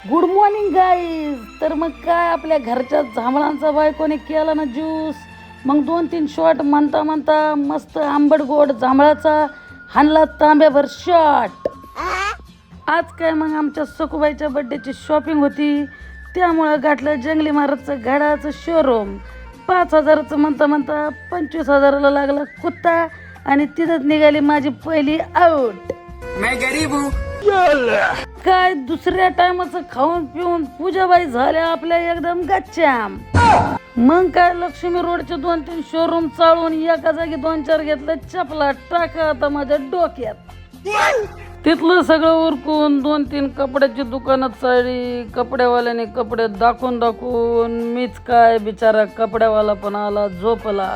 Good morning guys. तर मग काय आपल्या घरच्या जांभळांचा बायकोने केला ना ज्यूस. मग 2-3 शॉट म्हणता म्हणता मस्त आंबट गोड जांभळाचा हाणला तांब्याभर शॉट. आज काय मग आमच्या सखूबाईच्या बड्डेची शॉपिंग होती, त्यामुळं गाठलं जंगली महाराजचं घड्याळाचं शोरूम. 5,000चं म्हणता म्हणता 25,000ला लागला कुत्ता आणि तिथंच निघाली माझी पहिली आऊट. मैं गरीब हूँ. काय दुसऱ्या टायमाचं खाऊन पिऊन पूजाबाई झाल्या आपल्या एकदम गच्च्याम. मग काय लक्ष्मी रोडचे 2-3 शोरूम चालून एका जागी 2-4 घेतलं चपला टाका आता माझ्या डोक्यात. तिथलं सगळं उरकून 2-3 कपड्याची दुकानात चालली. कपड्यावाल्याने कपडे दाखवून दाखवून मीच काय बिचारा कपड्यावाला पण आला झोपला.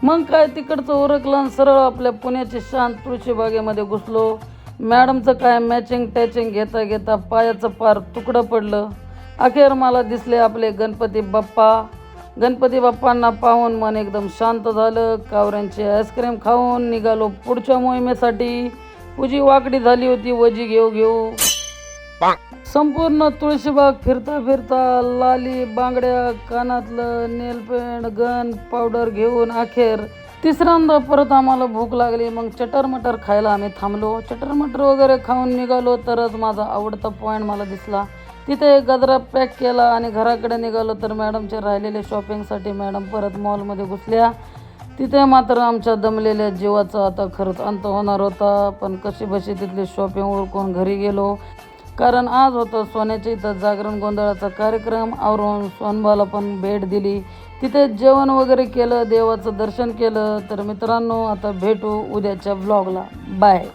मग काय तिकडचं उरकलं आणि सरळ आपल्या पुण्याची शांत तुळशीबागेमध्ये घुसलो. मॅडमचं काय मॅचिंग टॅचिंग घेता घेता पायाचं पार तुकडं पडलं. अखेर मला दिसले आपले गणपती बाप्पा. गणपती बाप्पांना पाहून मन एकदम शांत झालं. कावऱ्यांची आईस्क्रीम खाऊन निघालो पुढच्या मोहिमेसाठी. पूजी वाकडी झाली होती वजी घेऊ घेऊ. संपूर्ण तुळशीबाग फिरता फिरता लाली बांगड्या कानातलं नेलपेंट गन पावडर घेऊन अखेर तिसऱ्यांदा परत आम्हाला भूक लागली. मग चटर मटर खायला आम्ही थांबलो. चटर मटर वगैरे खाऊन निघालो तरच माझा आवडता पॉईंट मला दिसला. तिथे गजरा पॅक केला आणि घराकडे निघालो तर मॅडमचे राहिलेले शॉपिंगसाठी मॅडम परत मॉलमध्ये घुसल्या. तिथे मात्र आमच्या दमलेल्या जीवाचा आता खरंच अंत होणार होता. पण कशीबशी तिथली शॉपिंग उरकून घरी गेलो, कारण आज होतं सोन्याच्या इथं जागरण गोंधळाचा कार्यक्रम. आवरून सोनबाला पण भेट दिली. तिथे जेवण वगैरे केलं, देवाचं दर्शन केलं. तर मित्रांनो आता भेटू उद्याच्या व्लॉगला. बाय.